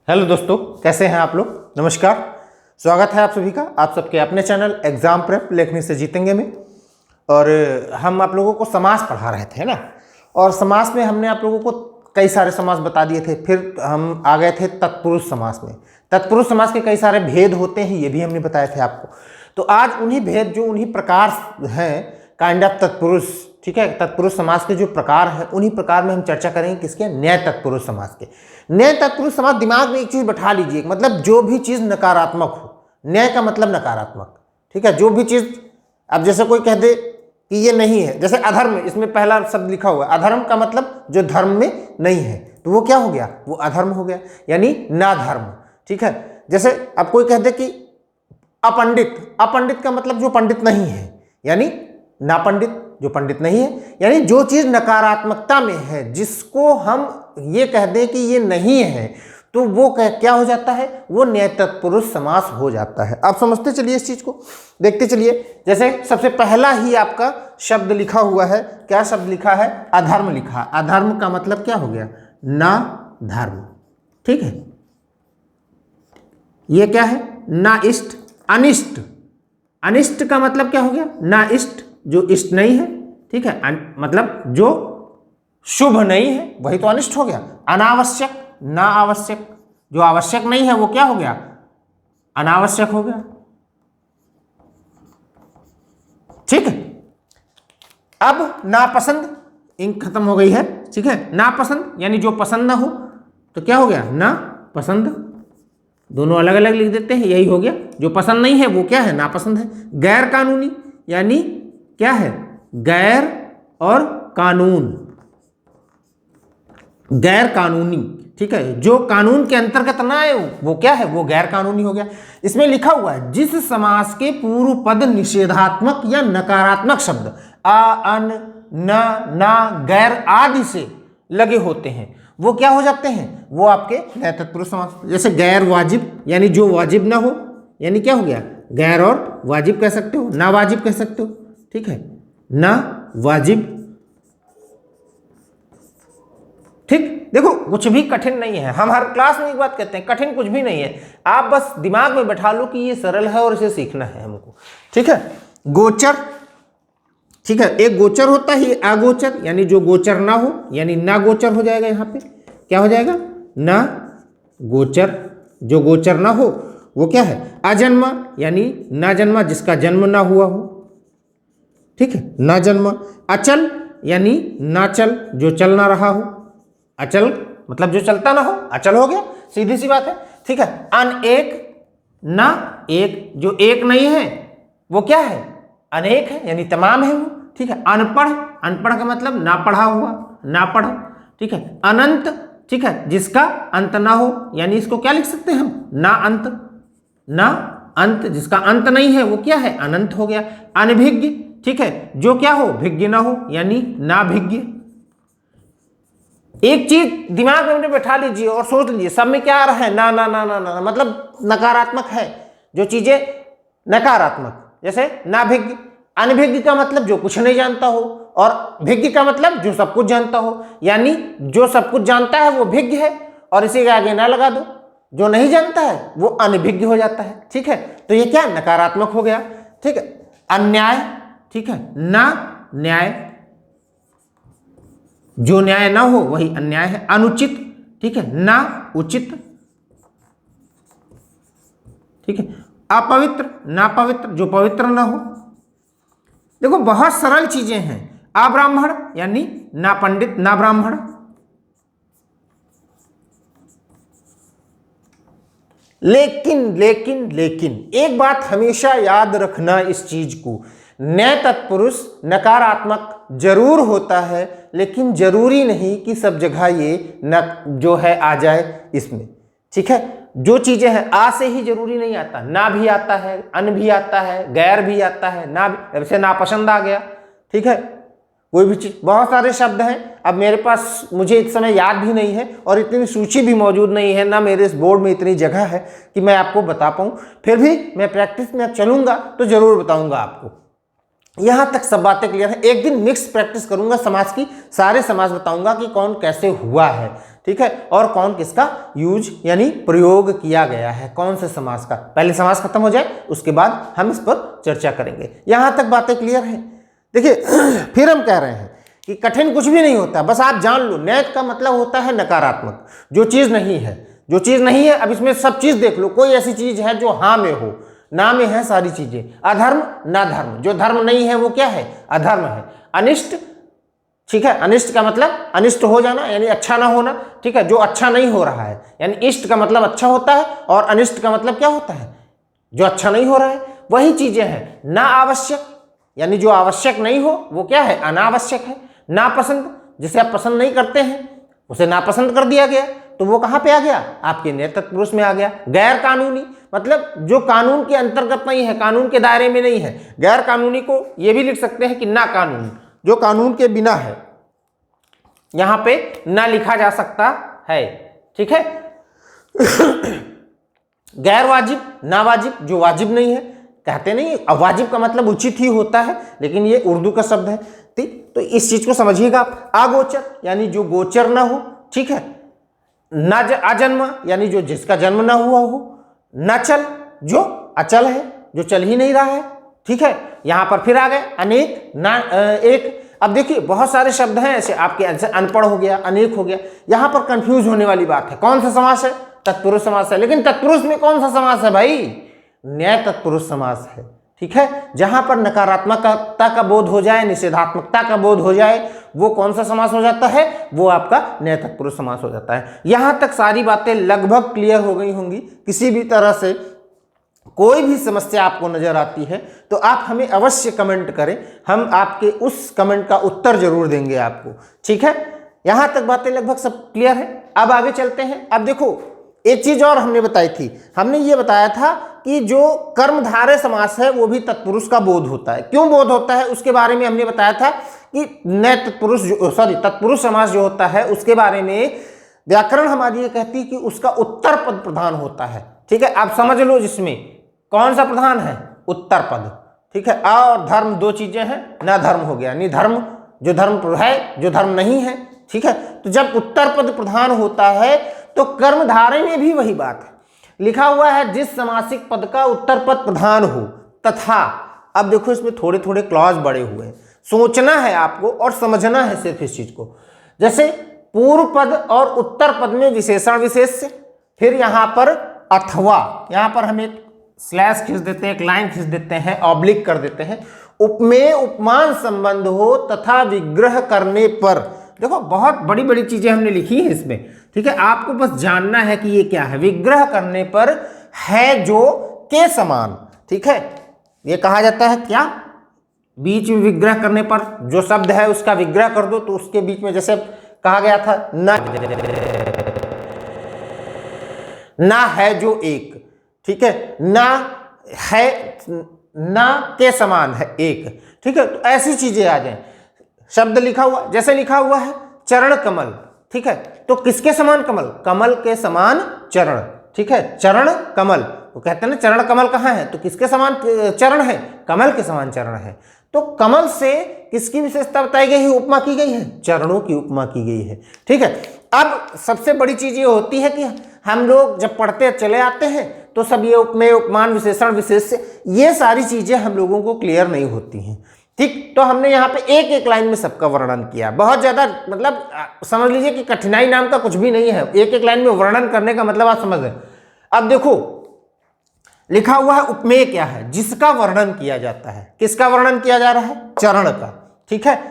Hello दोस्तों, कैसे हैं आप लोग। नमस्कार, स्वागत है आप सभी का आप सबके अपने चैनल एग्जाम प्रेप लेखनी से जीतेंगे में। और हम आप लोगों को समास पढ़ा रहे थे ना, और समास में हमने आप लोगों को कई सारे समास बता दिए थे। फिर हम आ गए थे तत्पुरुष समास में। तत्पुरुष समास के कई सारे भेद होते हैं, ये भी हमने बताए थे आपको। तो आज उन्हीं भेद, जो उन्हीं प्रकार हैं काइंड ऑफ तत्पुरुष, ठीक है, तत्पुरुष समास के जो प्रकार हैं उन्हीं प्रकार में हम चर्चा करेंगे। किसके? न्याय तत्पुरुष समास के। न्याय तत्पुरुष समास, दिमाग में एक चीज बैठा लीजिए, मतलब जो भी चीज नकारात्मक हो, न्याय का मतलब नकारात्मक, ठीक है। जो भी चीज, अब जैसे कोई कह दे कि ये नहीं है, जैसे अधर्म, इसमें पहला शब्द लिखा हुआ है, अधर्म का मतलब जो धर्म में नहीं है, तो वो क्या हो गया? वो अधर्म हो गया, यानी ना धर्म, ठीक है। जैसे अब कोई कह दे कि अपंडित, अपंडित का मतलब जो पंडित नहीं है, यानी ना पंडित, जो पंडित नहीं है, यानी जो चीज नकारात्मकता में है, जिसको हम ये कह दें कि ये नहीं है, तो वो क्या हो जाता है? वो न्याय तत्पुरुष समास हो जाता है। आप समझते चलिए इस चीज को, देखते चलिए। जैसे सबसे पहला ही आपका शब्द लिखा हुआ है, क्या शब्द लिखा है? अधर्म लिखा। अधर्म का मतलब क्या हो गया? ना धर्म, ठीक है। ये क्या है? ना इष्ट, अनिष्ट। अनिष्ट का मतलब क्या हो गया? ना इष्ट, जो इष्ट नहीं है, ठीक है, मतलब जो शुभ नहीं है, वही तो अनिष्ट हो गया। अनावश्यक, ना आवश्यक, जो आवश्यक नहीं है वो क्या हो गया? अनावश्यक हो गया, ठीक है। अब नापसंद, इंक खत्म हो गई है, ठीक है। नापसंद यानी जो पसंद ना हो, तो क्या हो गया? ना पसंद। दोनों अलग अलग लिख देते हैं, यही हो गया। जो पसंद नहीं है वो क्या है? नापसंद है। गैर कानूनी यानी क्या है? गैर और कानून, गैर कानूनी, ठीक है। जो कानून के अंतर्गत ना आए वो क्या है? वो गैर कानूनी हो गया। इसमें लिखा हुआ है जिस समास के पूर्व पद निषेधात्मक या नकारात्मक शब्द आ, अन, न, ना, गैर आदि से लगे होते हैं, वो क्या हो जाते हैं? वो आपके न्याय तत्पुरुष समास। जैसे गैर वाजिब, यानी जो वाजिब ना हो, यानी क्या हो गया? गैर और वाजिब कह सकते हो, ना वाजिब कह सकते हो, ठीक है, ना वाजिब, ठीक। देखो कुछ भी कठिन नहीं है, हम हर क्लास में एक बात कहते हैं, कठिन कुछ भी नहीं है। आप बस दिमाग में बैठा लो कि ये सरल है और इसे सीखना है हमको, ठीक है। गोचर, ठीक है, एक गोचर होता है, अगोचर, यानी जो गोचर ना हो, यानी ना गोचर हो जाएगा। यहाँ पे क्या हो जाएगा? ना गोचर, जो गोचर ना हो वो क्या है? अजन्मा, यानी ना जन्मा, जिसका जन्म ना हुआ हो, ठीक है, ना जन्मा। अचल यानी ना चल, जो चल ना रहा हो। अचल मतलब जो चलता ना हो, अचल हो गया, सीधी सी बात है, ठीक है। अनेक, ना एक, जो एक नहीं है वो क्या है? अनेक है, यानी तमाम है वो, ठीक है। अनपढ़, अनपढ़ का मतलब ना पढ़ा हुआ, ना पढ़, ठीक है। अनंत, ठीक है, जिसका अंत ना हो, यानी इसको क्या लिख सकते हैं हम? ना अंत, ना अंत, जिसका अंत नहीं है वो क्या है? अनंत हो गया। अनभिज्ञ, ठीक है, जो क्या हो? भिज्ञ ना हो, यानी ना भिज्ञ। एक चीज दिमाग में बैठा लीजिए और सोच लीजिए, सब में क्या आ रहा है? ना ना ना ना ना, मतलब नकारात्मक है, जो चीजें नकारात्मक। जैसे ना भिज्ञ, अनभिज्ञ का मतलब जो कुछ नहीं जानता हो, और भिज्ञ का मतलब जो सब कुछ जानता हो, यानी जो सब कुछ जानता है वो भिज्ञ है, और इसी के आगे ना लगा दो, जो नहीं जानता है वो अनभिज्ञ हो जाता है, ठीक है। तो ये क्या? नकारात्मक हो गया, ठीक है। अन्याय, ठीक है, ना न्याय, जो न्याय ना हो वही अन्याय है। अनुचित, ठीक है, ना उचित, ठीक है। अपवित्र, ना पवित्र, जो पवित्र ना हो। देखो बहुत सरल चीजें हैं। अब्राह्मण यानी ना पंडित, ना ब्राह्मण। लेकिन लेकिन लेकिन एक बात हमेशा याद रखना इस चीज को, न्याय तत्पुरुष नकारात्मक जरूर होता है, लेकिन जरूरी नहीं कि सब जगह ये न जो है आ जाए इसमें, ठीक है। जो चीजें हैं आ से ही जरूरी नहीं आता, ना भी आता है, अन भी आता है, गैर भी आता है, ना भी, जैसे नापसंद आ गया, ठीक है। कोई भी चीज, बहुत सारे शब्द हैं, अब मेरे पास, मुझे इस समय याद भी नहीं है और इतनी सूची भी मौजूद नहीं है, ना मेरे इस बोर्ड में इतनी जगह है कि मैं आपको बता पाऊँ। फिर भी मैं प्रैक्टिस में चलूंगा तो जरूर बताऊंगा आपको। यहां तक सब बातें क्लियर है। एक दिन मिक्स प्रैक्टिस करूंगा समाज की, सारे समाज बताऊंगा कि कौन कैसे हुआ है, ठीक है, और कौन किसका यूज यानी प्रयोग किया गया है, कौन से समास का। पहले समास खत्म हो जाए उसके बाद हम इस पर चर्चा करेंगे। यहां तक बातें क्लियर हैं। देखिए फिर हम कह रहे हैं कि कठिन कुछ भी नहीं होता, बस आप जान लो नैत का मतलब होता है नकारात्मक, जो चीज नहीं है, जो चीज नहीं है। अब इसमें सब चीज देख लो, कोई ऐसी चीज है जो हाँ में हो, ना में है सारी चीजें। अधर्म ना धर्म, जो धर्म नहीं है वो क्या है, अधर्म है। अनिष्ट, ठीक है, अनिष्ट का मतलब अनिष्ट हो जाना यानी अच्छा ना होना, ठीक है, जो अच्छा नहीं हो रहा है, यानी इष्ट का मतलब अच्छा होता है और अनिष्ट का मतलब क्या होता है, जो अच्छा नहीं हो रहा है। वही चीजें हैं। ना आवश्यक यानी जो आवश्यक नहीं हो वो क्या है, अनावश्यक है। नापसंद, जिसे आप पसंद नहीं करते हैं उसे नापसंद कर दिया गया, तो वो कहां पे आ गया, आपके नेत तत्पुरुष में आ गया। गैर कानूनी मतलब जो कानून के अंतर्गत नहीं है, कानून के दायरे में नहीं है। गैर कानूनी को ये भी लिख सकते हैं कि ना कानूनी, जो कानून के बिना है, यहां पे ना लिखा जा सकता है, ठीक है। गैर वाजिब, ना वाजिब, जो वाजिब नहीं है, कहते नहीं अवाजिब का मतलब उचित ही होता है, लेकिन ये उर्दू का शब्द है, ठीक। तो इस चीज को समझिएगा आप। अगोचर यानी जो गोचर ना हो, ठीक है। ना अजन्म यानी जो जिसका जन्म ना हुआ हो। न चल, जो अचल है, जो चल ही नहीं रहा है, ठीक है। यहां पर फिर आ गए अनेक, ना एक। अब देखिए बहुत सारे शब्द हैं ऐसे आपके, ऐसे अनपढ़ हो गया, अनेक हो गया। यहां पर कंफ्यूज होने वाली बात है, कौन सा समास है, तत्पुरुष समास है। लेकिन तत्पुरुष में कौन सा समास है भाई, न्याय तत्पुरुष समास है, ठीक है। जहां पर नकारात्मकता का बोध हो जाए, निषेधात्मकता का बोध हो जाए, वो कौन सा समास हो जाता है, वो आपका न्याय तत्पुरुष समास हो जाता है। यहां तक सारी बातें लगभग क्लियर हो गई होंगी। किसी भी तरह से कोई भी समस्या आपको नजर आती है तो आप हमें अवश्य कमेंट करें, हम आपके उस कमेंट का उत्तर जरूर देंगे आपको, ठीक है। यहां तक बातें लगभग सब क्लियर है। अब आगे चलते हैं। अब देखो एक चीज और हमने बताई थी, हमने ये बताया था कि जो कर्मधारय समास है वो भी तत्पुरुष का बोध होता है। क्यों बोध होता है उसके बारे में हमने बताया था कि न तत्पुरुष तत्पुरुष समास जो होता है उसके बारे में व्याकरण हमारी ये कहती है कि उसका उत्तर पद प्रधान होता है, ठीक है। आप समझ लो जिसमें कौन सा प्रधान है, उत्तर पद, ठीक है। और धर्म दो चीजें हैं, ना धर्म हो गया, नहीं धर्म, जो धर्म है, जो धर्म नहीं है, ठीक है। तो जब उत्तर पद प्रधान होता है तो कर्मधारय में भी वही बात है, लिखा हुआ है जिस समासिक पद का उत्तर पद प्रधान हो तथा। अब देखो इसमें थोड़े थोड़े क्लॉज बड़े हुए हैं, सोचना है आपको और समझना है सिर्फ इस चीज को। जैसे पूर्व पद और उत्तर पद में विशेषण विशेष्य, फिर यहां पर अथवा, यहां पर हम एक स्लैश खींच देते हैं, एक लाइन खींच देते हैं, ऑब्लिक कर देते हैं। उपमेय उपमान संबंध हो तथा विग्रह करने पर, देखो बहुत बड़ी बड़ी चीजें हमने लिखी है इसमें, ठीक है। आपको बस जानना है कि ये क्या है। विग्रह करने पर है जो के समान, ठीक है। ये कहा जाता है क्या, बीच में विग्रह करने पर जो शब्द है उसका विग्रह कर दो तो उसके बीच में, जैसे कहा गया था ना है जो एक, ठीक है, ना है, ना के समान है एक, ठीक है। तो ऐसी चीजें आ जाए। शब्द लिखा हुआ, जैसे लिखा हुआ है चरण कमल, ठीक है, तो किसके समान कमल, कमल के समान चरण, ठीक है। चरण कमल, वो कहते हैं ना चरण कमल कहाँ है, तो किसके समान चरण है, कमल के समान चरण है। तो कमल से किसकी विशेषता बताई गई है, उपमा की गई है, चरणों की उपमा की गई है, ठीक है। अब सबसे बड़ी चीज ये होती है कि हम लोग जब पढ़ते चले आते हैं तो सब ये उपमेय उपमान विशेषण विशेष्य ये सारी चीजें हम लोगों को क्लियर नहीं होती हैं, ठीक। तो हमने यहाँ पे एक एक लाइन में सबका वर्णन किया, बहुत ज्यादा मतलब समझ लीजिए कि कठिनाई नाम का कुछ भी नहीं है, एक एक लाइन में वर्णन करने का मतलब आप समझ रहे। अब देखो लिखा हुआ है उपमेय क्या है, जिसका वर्णन किया जाता है, किसका वर्णन किया जा रहा है, चरण का, ठीक है।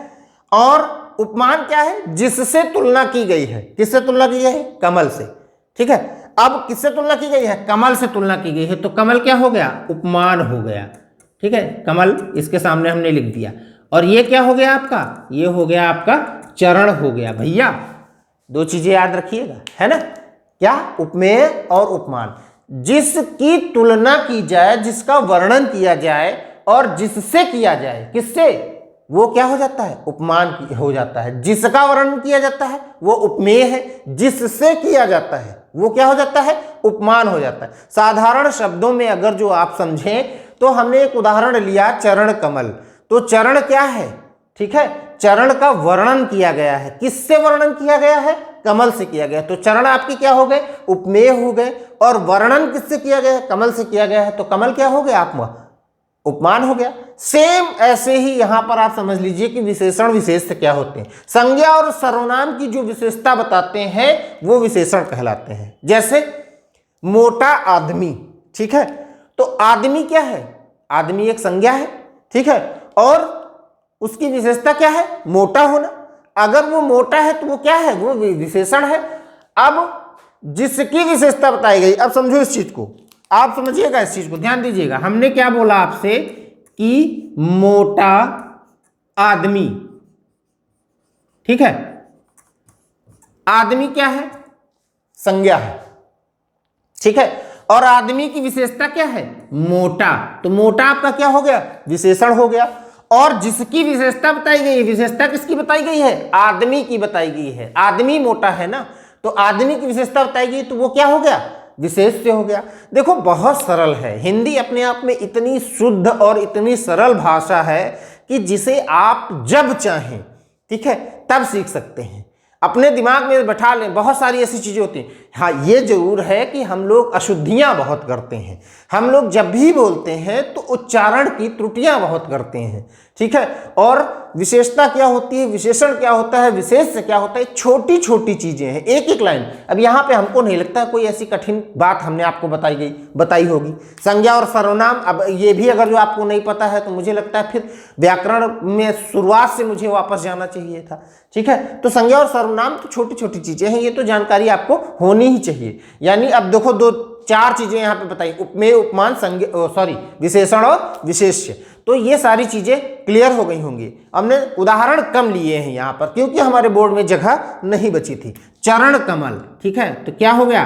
और उपमान क्या है, जिससे तुलना की गई है, किससे तुलना की गई है, कमल से, ठीक है। अब किससे तुलना की गई है, कमल से तुलना की गई है, तो कमल क्या हो गया, उपमान हो गया, ठीक है। कमल इसके सामने हमने लिख दिया। और ये क्या हो गया आपका, ये हो गया आपका चरण हो गया। भैया दो चीजें याद रखिएगा, है ना, क्या, उपमेय और उपमान। जिसकी तुलना की जाए, जिसका वर्णन किया जाए और जिससे किया जाए, किससे, वो क्या हो जाता है, उपमान हो जाता है। जिसका वर्णन किया जाता है वो उपमेय है, जिससे किया जाता है वो क्या हो जाता है, उपमान हो जाता है। साधारण शब्दों में अगर जो आप समझें तो हमने एक उदाहरण लिया चरण कमल, तो चरण क्या है, ठीक है, चरण का वर्णन किया गया है, किससे वर्णन किया गया है, कमल से किया गया। तो चरण आपके क्या हो गए, उपमेय हो गए। और वर्णन किससे किया गया है, कमल से किया गया है, तो कमल क्या हो गया आप, उपमान हो गया। सेम ऐसे ही यहां पर आप समझ लीजिए कि विशेषण विशेष से क्या होते हैं, संज्ञा और सर्वनाम की जो विशेषता बताते हैं वो विशेषण कहलाते हैं। जैसे मोटा आदमी, ठीक है, तो आदमी क्या है, आदमी एक संज्ञा है, ठीक है, और उसकी विशेषता क्या है, मोटा होना। अगर वो मोटा है तो वो क्या है, वो विशेषण है। अब जिसकी विशेषता बताई गई, अब समझो इस चीज को, आप समझिएगा इस चीज को, ध्यान दीजिएगा। हमने क्या बोला आपसे कि मोटा आदमी, ठीक है, आदमी क्या है, संज्ञा है, ठीक है, और आदमी की विशेषता क्या है, मोटा। तो मोटा आपका क्या हो गया, विशेषण हो गया। और जिसकी विशेषता बताई गई है, विशेषता किसकी बताई गई है, आदमी की बताई गई है। आदमी मोटा है ना, तो आदमी की विशेषता बताई गई, तो वो क्या हो गया, विशेष से हो गया। देखो बहुत सरल है, हिंदी अपने आप में इतनी शुद्ध और इतनी सरल भाषा है कि जिसे आप जब चाहें, ठीक है, तब सीख सकते हैं, अपने दिमाग में बैठा लें। बहुत सारी ऐसी चीजें होती हैं। हाँ, ये जरूर है कि हम लोग अशुद्धियां बहुत करते हैं, हम लोग जब भी बोलते हैं तो उच्चारण की त्रुटियां बहुत करते हैं, ठीक है। और विशेषता क्या होती है, विशेषण क्या होता है, विशेष से क्या होता है, छोटी छोटी चीजें हैं, एक एक लाइन। अब यहाँ पे हमको नहीं लगता कोई ऐसी कठिन बात हमने आपको बताई होगी। संज्ञा और सर्वनाम, अब ये भी अगर जो आपको नहीं पता है तो मुझे लगता है फिर व्याकरण में शुरुआत से मुझे वापस जाना चाहिए था, ठीक है। तो संज्ञा और सर्वनाम तो छोटी छोटी चीजें हैं, ये तो जानकारी आपको होनी ही चाहिए। यानी अब देखो दो चार चीजें यहाँ पे बताई, उपमेय, उपमान, विशेषण और विशेष्य। तो ये सारी चीजें क्लियर हो गई होंगी। हमने उदाहरण कम लिए हैं यहाँ पर क्योंकि हमारे बोर्ड में जगह नहीं बची थी। चरण कमल, ठीक है, तो क्या हो गया,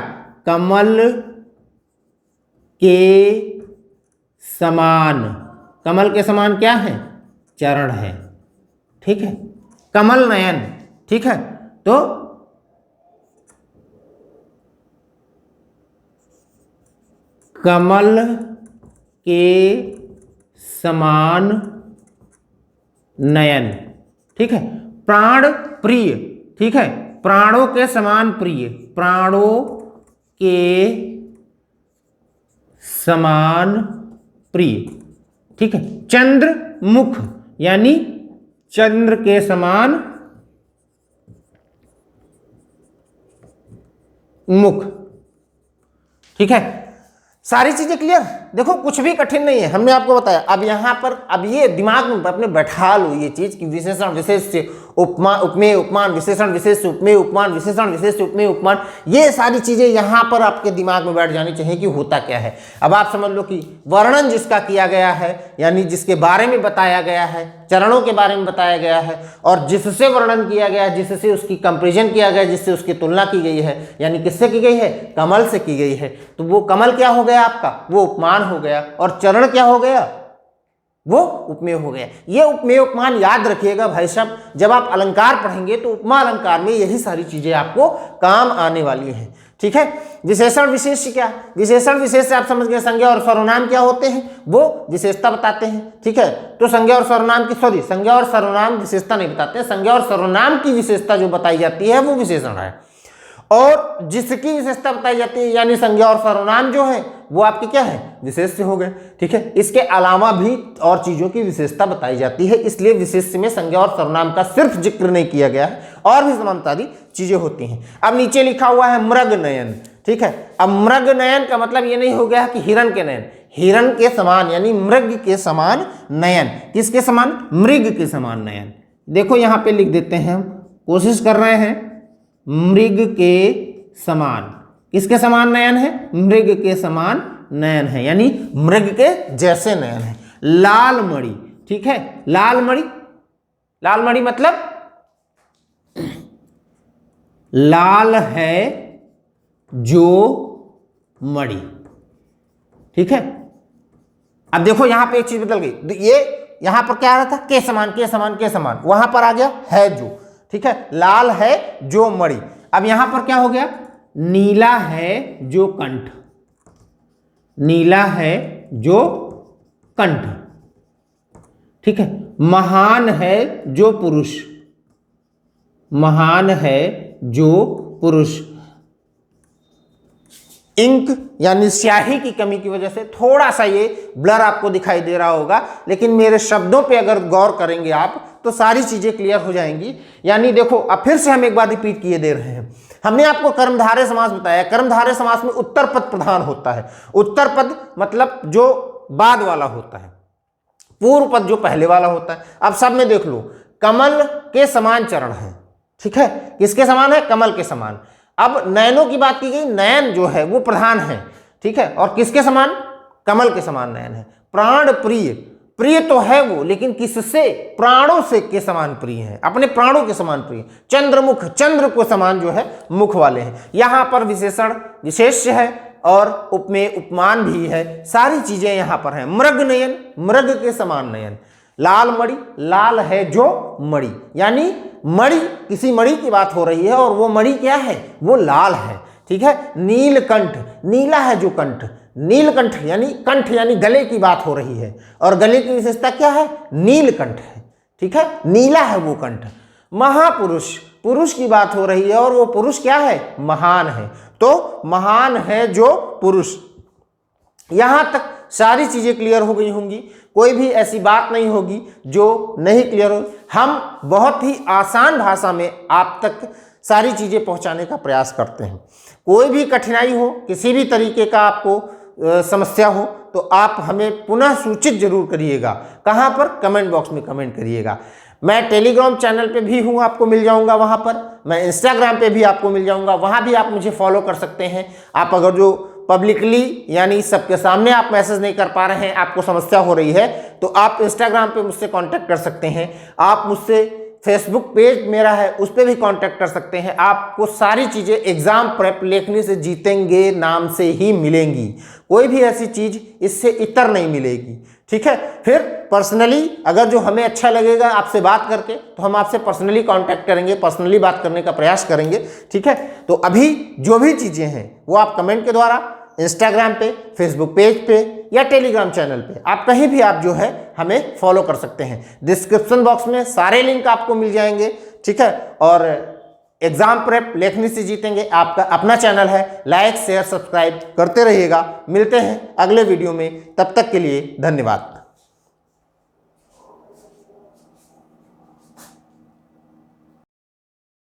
कमल के समान, कमल के समान क्या है, चरण है, ठीक है। कमल नयन, ठीक है, तो कमल के समान नयन, ठीक है। प्राण प्रिय, ठीक है, प्राणों के समान प्रिय, प्राणों के समान प्रिय, ठीक है। चंद्र मुख, यानी चंद्र के समान मुख, ठीक है। सारी चीजें क्लियर। देखो कुछ भी कठिन नहीं है, हमने आपको बताया। अब यहां पर अब ये दिमाग में अपने बैठा लो ये चीज कि विशेषण विशेष से उपमा, उपमेय, उपमान, विशेषण विशेष से उपमेय, उपमान, विशेषण विशेष से उपमेय, उपमान, ये सारी चीजें यहां पर आपके दिमाग में बैठ जानी चाहिए कि होता क्या है। अब आप समझ लो कि वर्णन जिसका किया गया है, यानी जिसके बारे में बताया गया है, चरणों के बारे में बताया गया है, और जिससे वर्णन किया गया है, जिससे उसकी कंपेरिजन किया गया है, जिससे उसकी तुलना की गई है, यानी किससे की गई है, कमल से की गई है। तो वो कमल क्या हो गया आपका, वो उपमान हो गया, और चरण क्या हो गया, वो उपमेय हो गया। ये उपमेय उपमान याद रखिएगा भाई साहब, जब आप अलंकार पढ़ेंगे तो उपमा अलंकार में यही सारी चीजें आपको काम आने वाली हैं, ठीक है। विशेषण विशेष क्या, विशेषण विशेष से आप समझ गए, संज्ञा और सर्वनाम क्या होते हैं, वो विशेषता बताते हैं, ठीक है। तो संज्ञा और सर्वनाम की संज्ञा और सर्वनाम विशेषता नहीं बताते, संज्ञा और सर्वनाम की विशेषता जो बताई जाती है वो विशेषण है, और जिसकी विशेषता बताई जाती है यानी संज्ञा और सर्वनाम जो है वो आपके क्या है, विशेष से हो गए, ठीक है। इसके अलावा भी और चीजों की विशेषता बताई जाती है, इसलिए विशेष में संज्ञा और सर्वनाम का सिर्फ जिक्र नहीं किया गया है, और भी तमाम सारी चीजें होती हैं। अब नीचे लिखा हुआ है मृग नयन, ठीक है। अब मृग नयन का मतलब ये नहीं हो गया कि हिरण के नयन, हिरण के समान यानी मृग के समान नयन, किसके समान, मृग के समान नयन। देखो यहाँ पे लिख देते हैं, हम कोशिश कर रहे हैं, मृग के समान, किसके समान नयन है, मृग के समान नयन है, यानी मृग के जैसे नयन है। लाल मणि, ठीक है, लाल मणि, लाल मणि मतलब लाल है जो मणि, ठीक है। अब देखो यहां पे एक चीज बदल गई, ये यहां पर क्या आ रहा था, के समान, के समान, के समान, वहां पर आ गया है जो, ठीक है, लाल है जो मणि। अब यहां पर क्या हो गया, नीला है जो कंठ, नीला है जो कंठ, ठीक है। महान है जो पुरुष, महान है जो पुरुष। इंक यानी स्याही की कमी की वजह से थोड़ा सा ये ब्लर आपको दिखाई दे रहा होगा, लेकिन मेरे शब्दों पे अगर गौर करेंगे आप तो सारी चीजें क्लियर हो जाएंगी। यानी देखो, अब फिर से हम एक बार रिपीट किए दे रहे हैं। हमने आपको कर्मधारय समास बताया। कर्मधारय समास में उत्तर पद प्रधान होता है। उत्तर पद मतलब जो बाद वाला होता है, पूर्व पद जो पहले वाला होता है। अब सब में देख लो, कमल के समान चरण है, ठीक है, किसके समान है? कमल के समान। अब नयनों की बात की गई, नयन जो है वो प्रधान है, ठीक है, और किसके समान? कमल के समान नयन है। प्राण प्रिय, प्रिय तो है वो, लेकिन किससे? प्राणों से के समान प्रिय है, अपने प्राणों के समान प्रिय। चंद्रमुख, चंद्र को समान जो है मुख वाले हैं। यहां पर विशेषण विशेष्य है और उपमेय उपमान भी है, सारी चीजें यहां पर हैं। मृग नयन, मृग के समान नयन। लाल मणि, लाल है जो मणि, यानी मणि, किसी मणि की बात हो रही है और वो मणि क्या है? वो लाल है, ठीक है। नीलकंठ, नीला है जो कंठ, नीलकंठ यानी कंठ यानी गले की बात हो रही है, और गले की विशेषता क्या है? नीलकंठ है, ठीक है, नीला है वो कंठ। महापुरुष, पुरुष की बात हो रही है और वो पुरुष क्या है? महान है, तो महान है जो पुरुष। यहां तक सारी चीजें क्लियर हो गई होंगी, कोई भी ऐसी बात नहीं होगी जो नहीं क्लियर हो। हम बहुत ही आसान भाषा में आप तक सारी चीजें पहुंचाने का प्रयास करते हैं। कोई भी कठिनाई हो, किसी भी तरीके का आपको समस्या हो, तो आप हमें पुनः सूचित जरूर करिएगा। कहाँ पर? कमेंट बॉक्स में कमेंट करिएगा। मैं टेलीग्राम चैनल पे भी हूँ, आपको मिल जाऊंगा वहाँ पर। मैं इंस्टाग्राम पे भी आपको मिल जाऊंगा, वहाँ भी आप मुझे फॉलो कर सकते हैं। आप अगर जो पब्लिकली यानी सबके सामने आप मैसेज नहीं कर पा रहे हैं, आपको समस्या हो रही है, तो आप इंस्टाग्राम पे मुझसे कांटेक्ट कर सकते हैं। आप मुझसे फेसबुक पेज मेरा है, उस पर भी कांटेक्ट कर सकते हैं। आपको सारी चीज़ें एग्जाम प्रेप लेखनी से जीतेंगे नाम से ही मिलेंगी, कोई भी ऐसी चीज़ इससे इतर नहीं मिलेगी, ठीक है। फिर पर्सनली अगर जो हमें अच्छा लगेगा आपसे बात करके, तो हम आपसे पर्सनली कांटेक्ट करेंगे, पर्सनली बात करने का प्रयास करेंगे, ठीक है। तो अभी जो भी चीज़ें हैं वो आप कमेंट के द्वारा, इंस्टाग्राम पे, फेसबुक पेज पे या टेलीग्राम चैनल पे, आप कहीं भी आप जो है हमें फॉलो कर सकते हैं। डिस्क्रिप्शन बॉक्स में सारे लिंक आपको मिल जाएंगे, ठीक है। और एग्जाम प्रेप लेखनी से जीतेंगे आपका अपना चैनल है, लाइक शेयर सब्सक्राइब करते रहिएगा। मिलते हैं अगले वीडियो में, तब तक के लिए धन्यवाद।